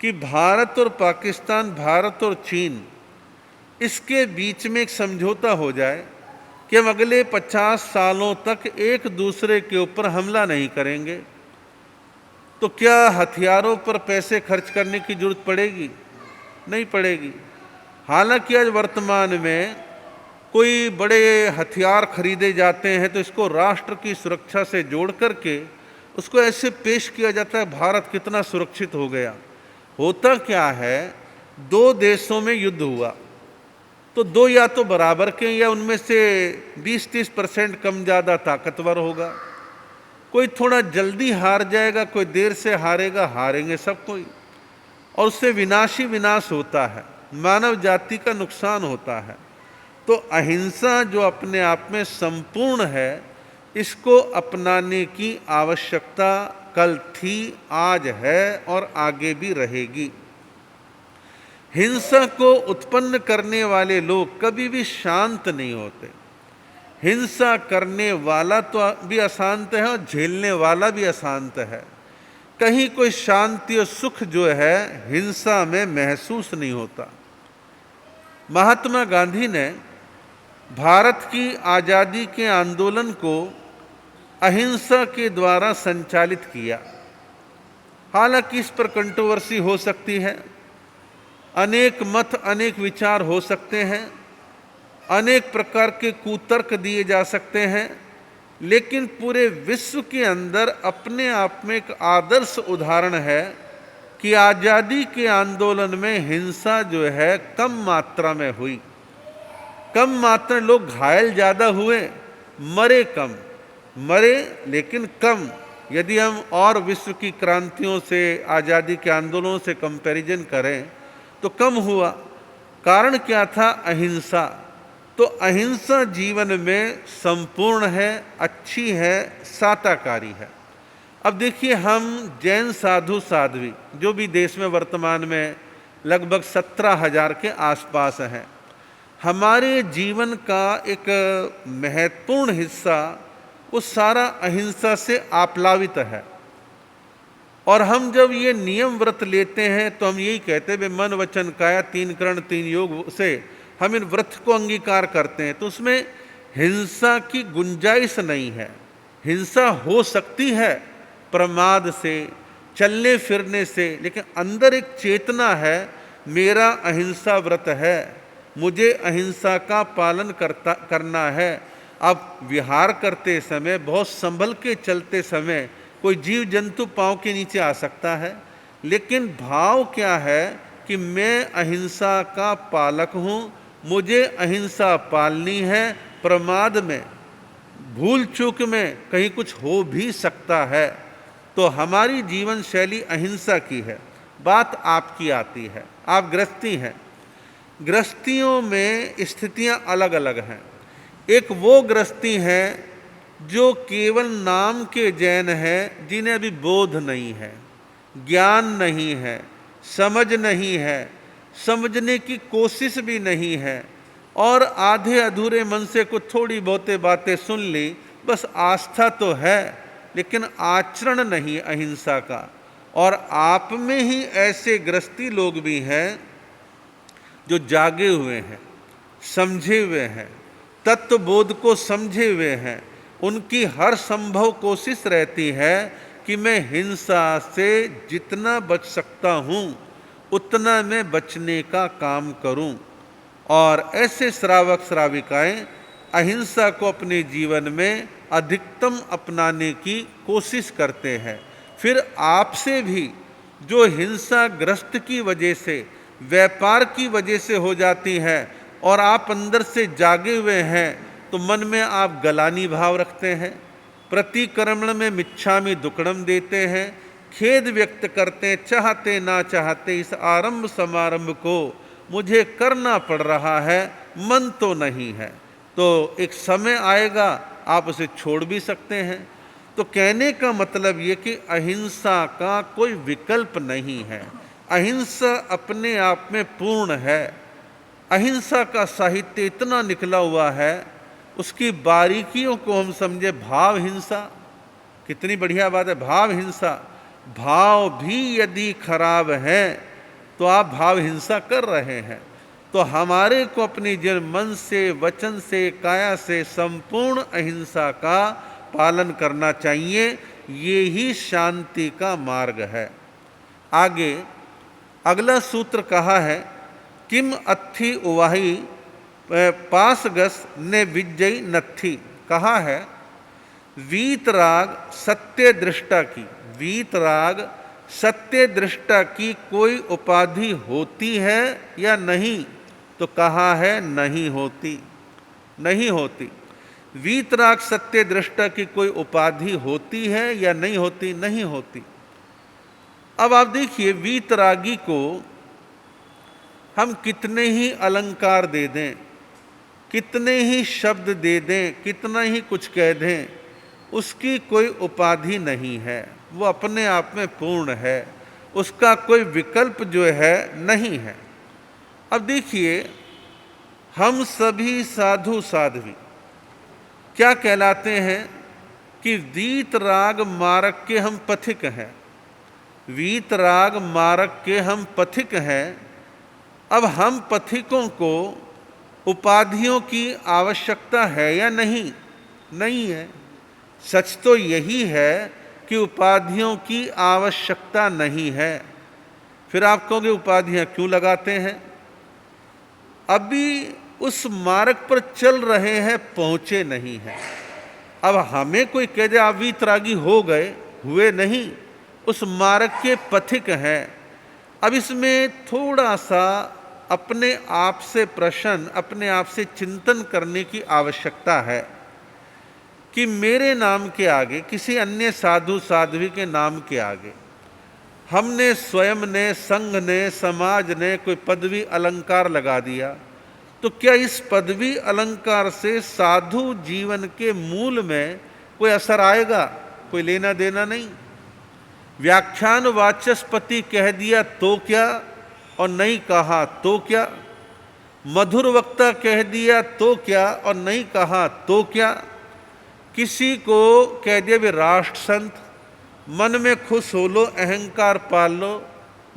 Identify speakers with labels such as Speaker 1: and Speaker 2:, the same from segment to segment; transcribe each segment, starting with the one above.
Speaker 1: कि भारत और पाकिस्तान, भारत और चीन, इसके बीच में एक समझौता हो जाए कि हम अगले 50 सालों तक एक दूसरे के ऊपर हमला नहीं करेंगे, तो क्या हथियारों पर पैसे खर्च करने की जरूरत पड़ेगी? नहीं पड़ेगी। हालांकि आज वर्तमान में कोई बड़े हथियार खरीदे जाते हैं तो इसको राष्ट्र की सुरक्षा से जोड़ करके उसको ऐसे पेश किया जाता है, भारत कितना सुरक्षित हो गया। होता क्या है, दो देशों में युद्ध हुआ तो दो या तो बराबर के या उनमें से 20-30% कम ज़्यादा ताकतवर होगा। कोई थोड़ा जल्दी हार जाएगा, कोई देर से हारेगा, हारेंगे सब कोई, और उससे विनाश ही विनाश होता है, मानव जाति का नुकसान होता है। तो अहिंसा जो अपने आप में संपूर्ण है, इसको अपनाने की आवश्यकता कल थी, आज है और आगे भी रहेगी। हिंसा को उत्पन्न करने वाले लोग कभी भी शांत नहीं होते। हिंसा करने वाला तो भी अशांत है और झेलने वाला भी अशांत है। कहीं कोई शांति और सुख जो है हिंसा में महसूस नहीं होता। महात्मा गांधी ने भारत की आज़ादी के आंदोलन को अहिंसा के द्वारा संचालित किया। हालांकि इस पर कंट्रोवर्सी हो सकती है, अनेक मत, अनेक विचार हो सकते हैं, अनेक प्रकार के कुतर्क दिए जा सकते हैं, लेकिन पूरे विश्व के अंदर अपने आप में एक आदर्श उदाहरण है कि आज़ादी के आंदोलन में हिंसा जो है कम मात्रा में हुई। कम मात्रा, लोग घायल ज़्यादा हुए, मरे कम, मरे लेकिन कम। यदि हम और विश्व की क्रांतियों से, आज़ादी के आंदोलनों से कंपैरिजन करें तो कम हुआ। कारण क्या था? अहिंसा। तो अहिंसा जीवन में संपूर्ण है, अच्छी है, साताकारी है। अब देखिए, हम जैन साधु साध्वी जो भी देश में वर्तमान में लगभग 17,000 के आसपास हैं, हमारे जीवन का एक महत्वपूर्ण हिस्सा वो सारा अहिंसा से आप्लावित है। और हम जब ये नियम व्रत लेते हैं तो हम यही कहते हैं, मन वचन काया 3 करण 3 योग से हम इन व्रत को अंगीकार करते हैं। तो उसमें हिंसा की गुंजाइश नहीं है। हिंसा हो सकती है प्रमाद से, चलने फिरने से, लेकिन अंदर एक चेतना है, मेरा अहिंसा व्रत है, मुझे अहिंसा का पालन करना है। अब विहार करते समय बहुत संभल के चलते समय कोई जीव जंतु पांव के नीचे आ सकता है, लेकिन भाव क्या है कि मैं अहिंसा का पालक हूँ, मुझे अहिंसा पालनी है। प्रमाद में, भूल चूक में कहीं कुछ हो भी सकता है, तो हमारी जीवन शैली अहिंसा की है। बात आपकी आती है, आप गृहस्थी हैं, गृहस्थियों में स्थितियां अलग अलग हैं। एक वो गृहस्थी है जो केवल नाम के जैन हैं, जिन्हें अभी बोध नहीं है, ज्ञान नहीं है, समझ नहीं है, समझने की कोशिश भी नहीं है, और आधे अधूरे मन से कुछ थोड़ी बहुते बातें सुन ली, बस आस्था तो है लेकिन आचरण नहीं अहिंसा का। और आप में ही ऐसे गृहस्थी लोग भी हैं जो जागे हुए हैं, समझे हुए हैं, तत्व बोध को समझे हुए हैं। उनकी हर संभव कोशिश रहती है कि मैं हिंसा से जितना बच सकता हूँ उतना मैं बचने का काम करूँ। और ऐसे श्रावक श्राविकाएं अहिंसा को अपने जीवन में अधिकतम अपनाने की कोशिश करते हैं। फिर आपसे भी जो हिंसाग्रस्त की वजह से, व्यापार की वजह से हो जाती है और आप अंदर से जागे हुए हैं, तो मन में आप गलानी भाव रखते हैं, प्रतिक्रमण में मिच्छामि दुक्कडम देते हैं, खेद व्यक्त करते हैं, चाहते ना चाहते इस आरंभ समारंभ को मुझे करना पड़ रहा है, मन तो नहीं है। तो एक समय आएगा आप उसे छोड़ भी सकते हैं। तो कहने का मतलब ये कि अहिंसा का कोई विकल्प नहीं है, अहिंसा अपने आप में पूर्ण है। अहिंसा का साहित्य इतना निकला हुआ है, उसकी बारीकियों को हम समझे। भाव हिंसा, कितनी बढ़िया बात है, भाव हिंसा। भाव भी यदि खराब है तो आप भाव हिंसा कर रहे हैं। तो हमारे को अपनी मन से, वचन से, काया से संपूर्ण अहिंसा का पालन करना चाहिए। ये ही शांति का मार्ग है। आगे अगला सूत्र कहा है, किम अत्थि उवाही पासगस ने विजयी नत्थी। कहा है वीतराग सत्य दृष्टा की, वीतराग सत्य दृष्टा की कोई उपाधि होती है या नहीं? तो कहा है नहीं होती, नहीं होती। वीतराग सत्य दृष्टा की कोई उपाधि होती है या नहीं होती? नहीं होती। अब आप देखिए, वीतरागी को हम कितने ही अलंकार दे दें, कितने ही शब्द दे दें, कितना ही कुछ कह दें, उसकी कोई उपाधि नहीं है। वो अपने आप में पूर्ण है, उसका कोई विकल्प जो है नहीं है। अब देखिए, हम सभी साधु साध्वी क्या कहलाते हैं कि वीतराग मार्ग के हम पथिक हैं, वीतराग मार्ग के हम पथिक हैं। अब हम पथिकों को उपाधियों की आवश्यकता है या नहीं? नहीं है। सच तो यही है कि उपाधियों की आवश्यकता नहीं है। फिर आप कहोगे उपाधियां क्यों लगाते हैं? अभी उस मार्ग पर चल रहे हैं, पहुंचे नहीं हैं। अब हमें कोई कह दे आप वीतरागी हो गए, हुए नहीं, उस मार्ग के पथिक हैं। अब इसमें थोड़ा सा अपने आप से प्रश्न, अपने आप से चिंतन करने की आवश्यकता है कि मेरे नाम के आगे, किसी अन्य साधु साध्वी के नाम के आगे हमने स्वयं ने, संघ ने, समाज ने कोई पदवी अलंकार लगा दिया, तो क्या इस पदवी अलंकार से साधु जीवन के मूल में कोई असर आएगा? कोई लेना देना नहीं। व्याख्यान वाचस्पति कह दिया तो क्या, और नहीं कहा तो क्या? मधुर वक्ता कह दिया तो क्या, और नहीं कहा तो क्या? किसी को कह दिया भी राष्ट्र संत, मन में खुश हो लो, अहंकार पाल लो,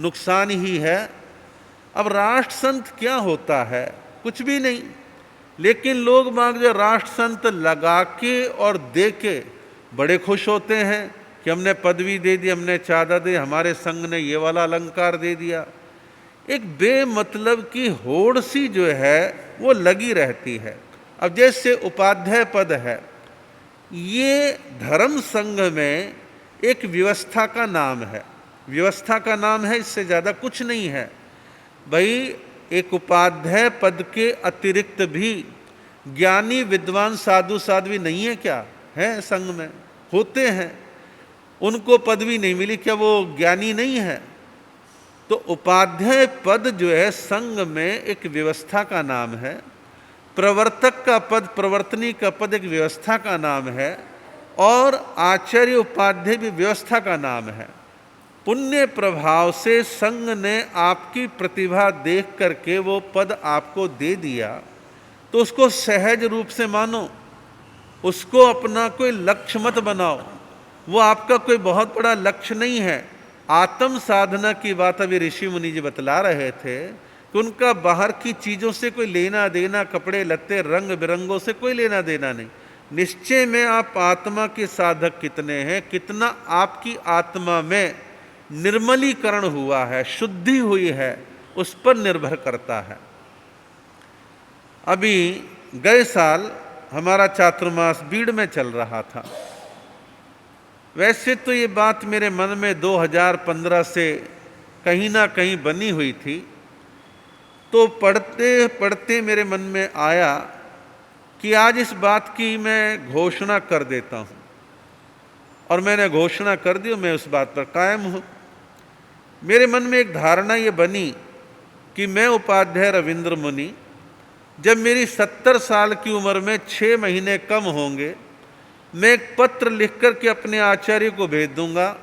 Speaker 1: नुकसान ही है। अब राष्ट्र संत क्या होता है? कुछ भी नहीं। लेकिन लोग बाग जो राष्ट्र संत लगा के और दे के बड़े खुश होते हैं कि हमने पदवी दे दी, हमने चादर दी, हमारे संघ ने ये वाला अलंकार दे दिया। एक बेमतलब की होड़ सी जो है वो लगी रहती है। अब जैसे उपाध्याय पद है, ये धर्म संघ में एक व्यवस्था का नाम है, व्यवस्था का नाम है, इससे ज़्यादा कुछ नहीं है। भाई एक उपाध्याय पद के अतिरिक्त भी ज्ञानी विद्वान साधु साध्वी नहीं है क्या? है, संघ में होते हैं। उनको पदवी नहीं मिली, क्या वो ज्ञानी नहीं है? तो उपाध्याय पद जो है संघ में एक व्यवस्था का नाम है। प्रवर्तक का पद, प्रवर्तनी का पद एक व्यवस्था का नाम है। और आचार्य उपाध्याय भी व्यवस्था का नाम है। पुण्य प्रभाव से संघ ने आपकी प्रतिभा देख करके वो पद आपको दे दिया, तो उसको सहज रूप से मानो, उसको अपना कोई लक्ष्य मत बनाओ। वो आपका कोई बहुत बड़ा लक्ष्य नहीं है। आत्म साधना की बात अभी ऋषि मुनि जी बतला रहे थे कि उनका बाहर की चीज़ों से कोई लेना देना, कपड़े लत्ते रंग बिरंगों से कोई लेना देना नहीं। निश्चय में आप आत्मा के साधक कितने हैं, कितना आपकी आत्मा में निर्मलीकरण हुआ है, शुद्धि हुई है, उस पर निर्भर करता है। अभी गए साल हमारा चातुर्मास बीड़ में चल रहा था। वैसे तो ये बात मेरे मन में 2015 से कहीं ना कहीं बनी हुई थी, तो पढ़ते पढ़ते मेरे मन में आया कि आज इस बात की मैं घोषणा कर देता हूँ। और मैंने घोषणा कर दी, मैं उस बात पर कायम हूँ। मेरे मन में एक धारणा ये बनी कि मैं उपाध्याय रविंद्र मुनि, जब मेरी 70 साल की उम्र में 6 महीने कम होंगे, मैं एक पत्र लिख कर के अपने आचार्य को भेज दूंगा।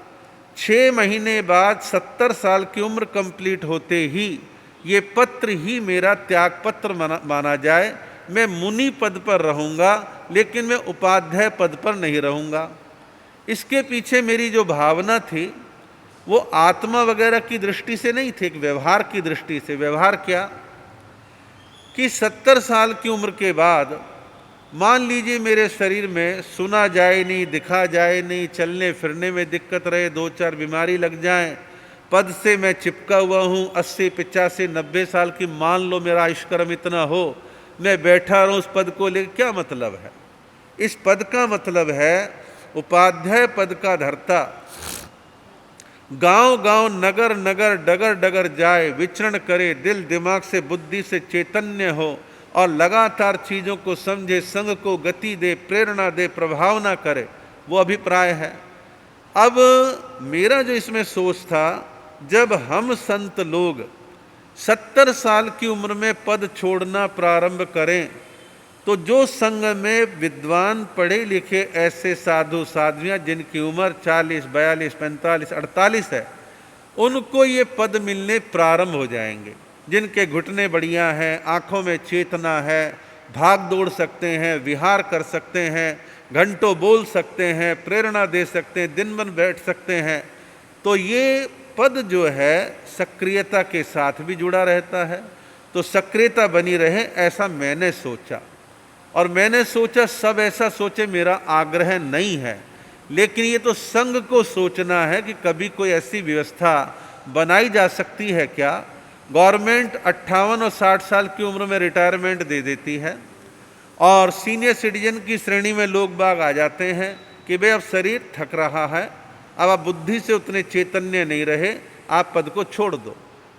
Speaker 1: 6 महीने बाद 70 साल की उम्र कंप्लीट होते ही ये पत्र ही मेरा त्याग पत्र माना जाए। मैं मुनि पद पर रहूँगा, लेकिन मैं उपाध्याय पद पर नहीं रहूँगा। इसके पीछे मेरी जो भावना थी वो आत्मा वगैरह की दृष्टि से नहीं थे, एक व्यवहार की दृष्टि से। व्यवहार क्या कि 70 साल की उम्र के बाद मान लीजिए मेरे शरीर में सुना जाए नहीं, दिखा जाए नहीं, चलने फिरने में दिक्कत रहे, 2-4 बीमारी लग जाएं, पद से मैं चिपका हुआ हूँ, 80, 85, 90 साल की मान लो मेरा आयुष्क्रम इतना हो, मैं बैठा रहूँ उस पद को लेकर, क्या मतलब है? इस पद का मतलब है उपाध्याय पद का धर्ता गांव गांव नगर नगर डगर डगर जाए, विचरण करे, दिल दिमाग से बुद्धि से चैतन्य हो और लगातार चीज़ों को समझे, संग को गति दे, प्रेरणा दे, प्रभाव ना करे, वो अभिप्राय है। अब मेरा जो इसमें सोच था, जब हम संत लोग 70 साल की उम्र में पद छोड़ना प्रारंभ करें, तो जो संग में विद्वान पढ़े लिखे ऐसे साधु साध्वियाँ जिनकी उम्र 40, 42, 45, 48 है, उनको ये पद मिलने प्रारंभ हो जाएंगे। जिनके घुटने बढ़िया हैं, आँखों में चेतना है, भाग दौड़ सकते हैं, विहार कर सकते हैं, घंटों बोल सकते हैं, प्रेरणा दे सकते हैं, दिन भर बैठ सकते हैं, तो ये पद जो है सक्रियता के साथ भी जुड़ा रहता है। तो सक्रियता बनी रहे, ऐसा मैंने सोचा। और मैंने सोचा सब ऐसा सोचे, मेरा आग्रह नहीं है, लेकिन ये तो संघ को सोचना है कि कभी कोई ऐसी व्यवस्था बनाई जा सकती है क्या। गवर्नमेंट 58 और 60 साल की उम्र में रिटायरमेंट दे देती है और सीनियर सिटीजन की श्रेणी में लोग बाग आ जाते हैं कि भाई अब शरीर थक रहा है, अब आप बुद्धि से उतने चैतन्य नहीं रहे, आप पद को छोड़ दो।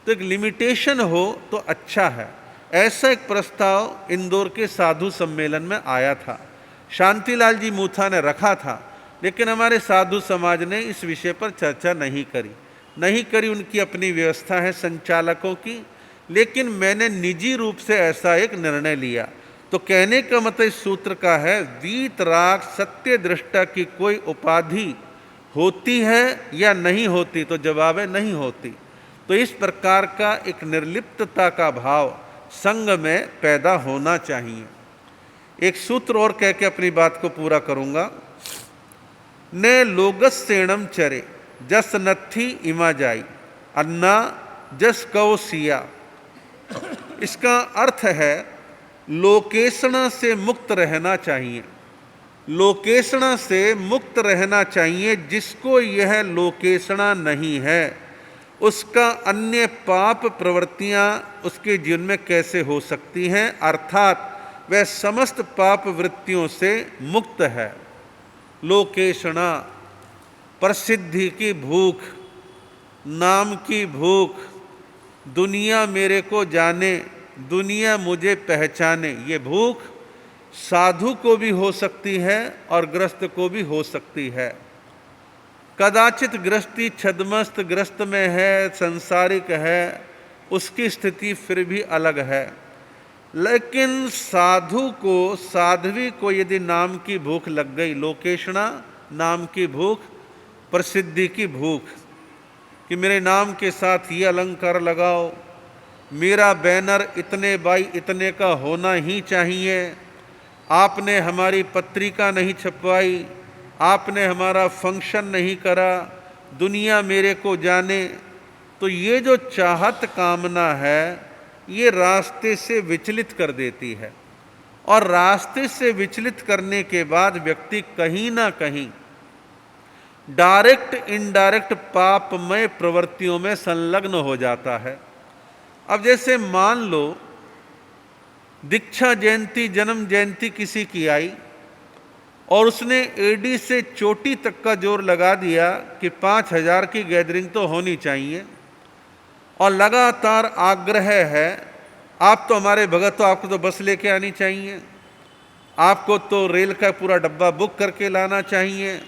Speaker 1: तो एक लिमिटेशन हो तो अच्छा है। ऐसा एक प्रस्ताव इंदौर के साधु सम्मेलन में आया था, शांतिलाल जी मूथा ने रखा था, लेकिन हमारे साधु समाज ने इस विषय पर चर्चा नहीं करी। उनकी अपनी व्यवस्था है संचालकों की, लेकिन मैंने निजी रूप से ऐसा एक निर्णय लिया। तो कहने का मतलब इस सूत्र का है, वीतराग सत्य दृष्टा की कोई उपाधि होती है या नहीं होती? तो जवाब है नहीं होती। तो इस प्रकार का एक निर्लिप्तता का भाव संग में पैदा होना चाहिए। एक सूत्र और कह के अपनी बात को पूरा करूंगा। ने लोगस्सेणम चरे जस नत्थी इमा जाई, अन्ना जस कौ सिया। इसका अर्थ है लोकेशणा से मुक्त रहना चाहिए। लोकेशणा से मुक्त रहना चाहिए। जिसको यह लोकेशणा नहीं है, उसका अन्य पाप प्रवृत्तियां उसके जीवन में कैसे हो सकती हैं? अर्थात वह समस्त पाप वृत्तियों से मुक्त है। लोकेशणा प्रसिद्धि की भूख, नाम की भूख, दुनिया मेरे को जाने, दुनिया मुझे पहचाने, ये भूख साधु को भी हो सकती है और ग्रस्त को भी हो सकती है। कदाचित गृहस्थी छदमस्त ग्रस्त में है, संसारिक है, उसकी स्थिति फिर भी अलग है। लेकिन साधु को, साध्वी को यदि नाम की भूख लग गई, लोकेशणा नाम की भूख, प्रसिद्धि की भूख, कि मेरे नाम के साथ ये अलंकार लगाओ, मेरा बैनर इतने बाई इतने का होना ही चाहिए, आपने हमारी पत्रिका नहीं छपवाई, आपने हमारा फंक्शन नहीं करा, दुनिया मेरे को जाने, तो ये जो चाहत कामना है ये रास्ते से विचलित कर देती है। और रास्ते से विचलित करने के बाद व्यक्ति कहीं ना कहीं डायरेक्ट इनडायरेक्ट पापमय प्रवृत्तियों में संलग्न हो जाता है। अब जैसे मान लो दीक्षा जयंती, जन्म जयंती किसी की आई और उसने एडी से चोटी तक का जोर लगा दिया कि 5000 की गैदरिंग तो होनी चाहिए, और लगातार आग्रह है, आप तो हमारे भगत, तो आपको तो बस लेके आनी चाहिए, आपको तो रेल का पूरा डब्बा बुक करके लाना चाहिए,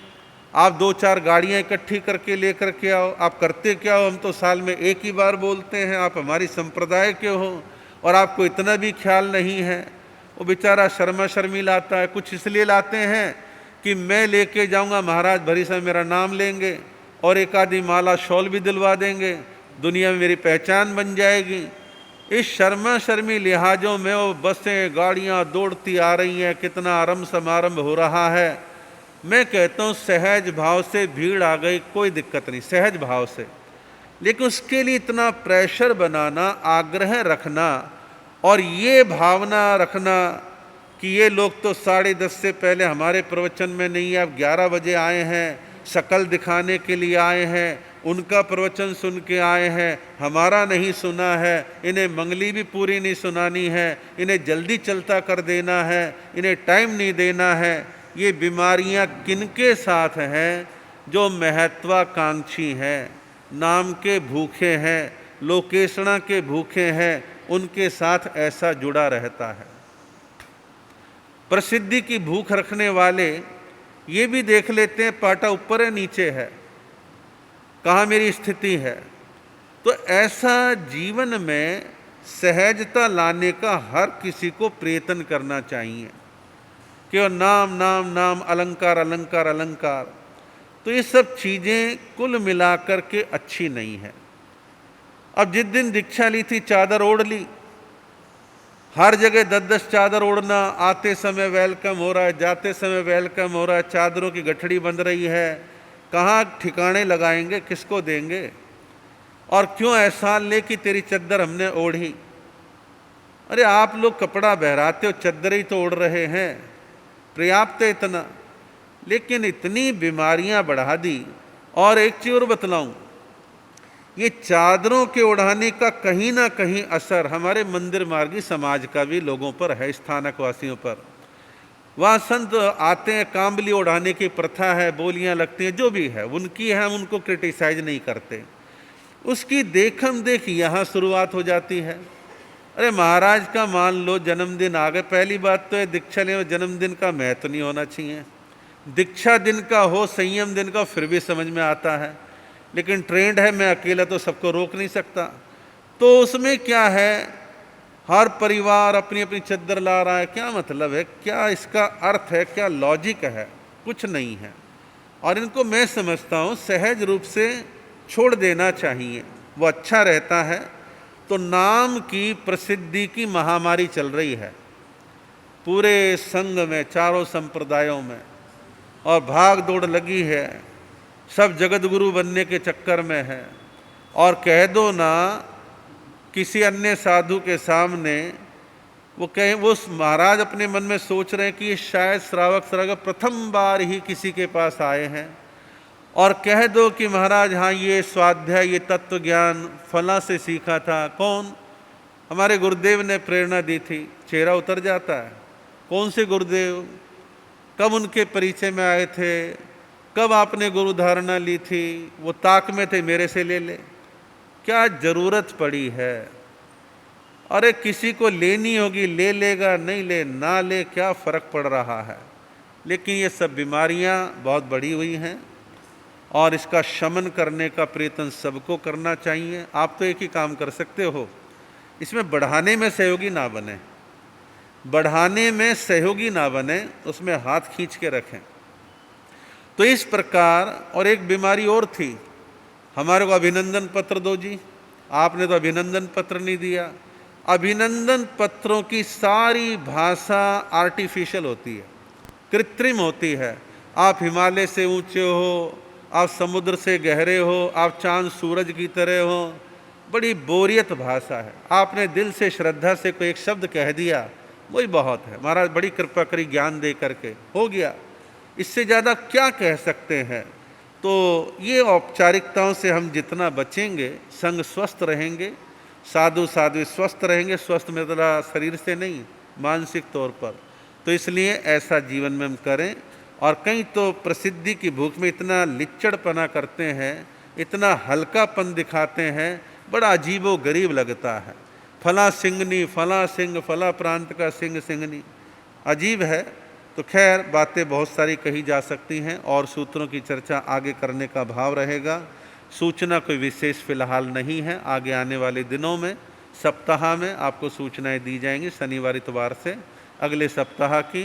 Speaker 1: आप 2-4 गाड़ियाँ इकट्ठी करके लेकर के आओ। आप करते क्या हो? हम तो साल में एक ही बार बोलते हैं, आप हमारी संप्रदाय के हो और आपको इतना भी ख्याल नहीं है। वो बेचारा शर्मा शर्मी लाता है, कुछ इसलिए लाते हैं कि मैं लेके जाऊंगा, महाराज भरी समय मेरा नाम लेंगे और एक आधी माला शॉल भी दिलवा देंगे, दुनिया में मेरी पहचान बन जाएगी। इस शर्मा शर्मी लिहाजों में वो बसें गाड़ियाँ दौड़ती आ रही हैं, कितना आरंभ समारंभ हो रहा है, मैं कहता हूँ सहज भाव से भीड़ आ गई कोई दिक्कत नहीं, सहज भाव से, लेकिन उसके लिए इतना प्रेशर बनाना, आग्रह रखना और ये भावना रखना कि ये लोग तो 10:30 से पहले हमारे प्रवचन में नहीं है, अब 11 बजे आए हैं, शक्ल दिखाने के लिए आए हैं, उनका प्रवचन सुन के आए हैं, हमारा नहीं सुना है, इन्हें मंगली भी पूरी नहीं सुनानी है, इन्हें जल्दी चलता कर देना है, इन्हें टाइम नहीं देना है। ये बीमारियां किनके साथ हैं? जो महत्वाकांक्षी हैं, नाम के भूखे हैं, लोकेशना के भूखे हैं, उनके साथ ऐसा जुड़ा रहता है। प्रसिद्धि की भूख रखने वाले ये भी देख लेते हैं पाटा ऊपर है नीचे है, कहाँ मेरी स्थिति है। तो ऐसा जीवन में सहजता लाने का हर किसी को प्रयत्न करना चाहिए कि नाम नाम नाम, अलंकार अलंकार अलंकार, तो ये सब चीज़ें कुल मिलाकर के अच्छी नहीं है। अब जिस दिन दीक्षा ली थी चादर ओढ़ ली, हर जगह 10-10 चादर ओढ़ना, आते समय वेलकम हो रहा है, जाते समय वेलकम हो रहा है, चादरों की गठड़ी बंध रही है, कहाँ ठिकाने लगाएंगे, किसको देंगे? और क्यों एहसान ले कि तेरी चद्दर हमने ओढ़ी। अरे आप लोग कपड़ा बहराते हो, चद्दर ही तो ओढ़ रहे हैं, पर्याप्त है इतना। लेकिन इतनी बीमारियां बढ़ा दी। और एक चीज़ और बतलाऊं, ये चादरों के ओढ़ाने का कहीं ना कहीं असर हमारे मंदिर मार्गी समाज का भी लोगों पर है, स्थानक वासियों पर। वहाँ संत आते हैं, कांबली ओढ़ाने की प्रथा है, बोलियां लगती हैं, जो भी है उनकी है, हम उनको क्रिटिसाइज नहीं करते। उसकी देखम देख यहाँ शुरुआत हो जाती है। अरे महाराज का मान लो जन्मदिन आ गए, पहली बात तो है दीक्षा लेने में जन्मदिन का महत्व नहीं होना चाहिए। दीक्षा दिन का हो, संयम दिन का, फिर भी समझ में आता है, लेकिन ट्रेंड है, मैं अकेला तो सबको रोक नहीं सकता। तो उसमें क्या है, हर परिवार अपनी अपनी चद्दर ला रहा है, क्या मतलब है, क्या इसका अर्थ है, क्या लॉजिक है? कुछ नहीं है। और इनको मैं समझता हूँ सहज रूप से छोड़ देना चाहिए, वो अच्छा रहता है। तो नाम की प्रसिद्धि की महामारी चल रही है पूरे संघ में, चारों संप्रदायों में, और भाग दौड़ लगी है, सब जगत गुरु बनने के चक्कर में है। और कह दो ना किसी अन्य साधु के सामने, वो कहें, वो महाराज अपने मन में सोच रहे हैं कि ये शायद श्रावक श्रावक प्रथम बार ही किसी के पास आए हैं, और कह दो कि महाराज हाँ ये स्वाध्याय, ये तत्व ज्ञान फला से सीखा था, कौन? हमारे गुरुदेव ने प्रेरणा दी थी, चेहरा उतर जाता है। कौन से गुरुदेव? कब उनके परिचय में आए थे? कब आपने गुरु धारणा ली थी? वो ताक में थे, मेरे से ले ले। क्या जरूरत पड़ी है? अरे किसी को लेनी होगी ले लेगा, नहीं ले ना ले, क्या फर्क पड़ रहा है? लेकिन ये सब बीमारियां बहुत बढ़ी हुई हैं और इसका शमन करने का प्रयत्न सबको करना चाहिए। आप तो एक ही काम कर सकते हो, इसमें बढ़ाने में सहयोगी ना बने, बढ़ाने में सहयोगी ना बने, उसमें हाथ खींच के रखें। तो इस प्रकार, और एक बीमारी और थी, हमारे को अभिनंदन पत्र दो जी, आपने तो अभिनंदन पत्र नहीं दिया। अभिनंदन पत्रों की सारी भाषा आर्टिफिशियल होती है, कृत्रिम होती है। आप हिमालय से ऊंचे हो, आप समुद्र से गहरे हो, आप चांद सूरज की तरह हो, बड़ी बोरियत भाषा है। आपने दिल से श्रद्धा से कोई एक शब्द कह दिया, वही बहुत है। महाराज बड़ी कृपा करी ज्ञान दे करके, हो गया, इससे ज़्यादा क्या कह सकते हैं? तो ये औपचारिकताओं से हम जितना बचेंगे, संग स्वस्थ रहेंगे, साधु साध्वी स्वस्थ रहेंगे। स्वस्थ मतलब शरीर से नहीं, मानसिक तौर पर। तो इसलिए ऐसा जीवन में हम करें। और कहीं तो प्रसिद्धि की भूख में इतना लिच्चड़पना करते हैं, इतना हल्कापन दिखाते हैं, बड़ा अजीबो गरीब लगता है। फला सिंगनी, फला सिंह, फला प्रांत का सिंह सिंगनी, अजीब है। तो खैर बातें बहुत सारी कही जा सकती हैं और सूत्रों की चर्चा आगे करने का भाव रहेगा। सूचना कोई विशेष फिलहाल नहीं है, आगे आने वाले दिनों में सप्ताह में आपको सूचनाएं दी जाएंगी, शनिवार इतवार से अगले सप्ताह की।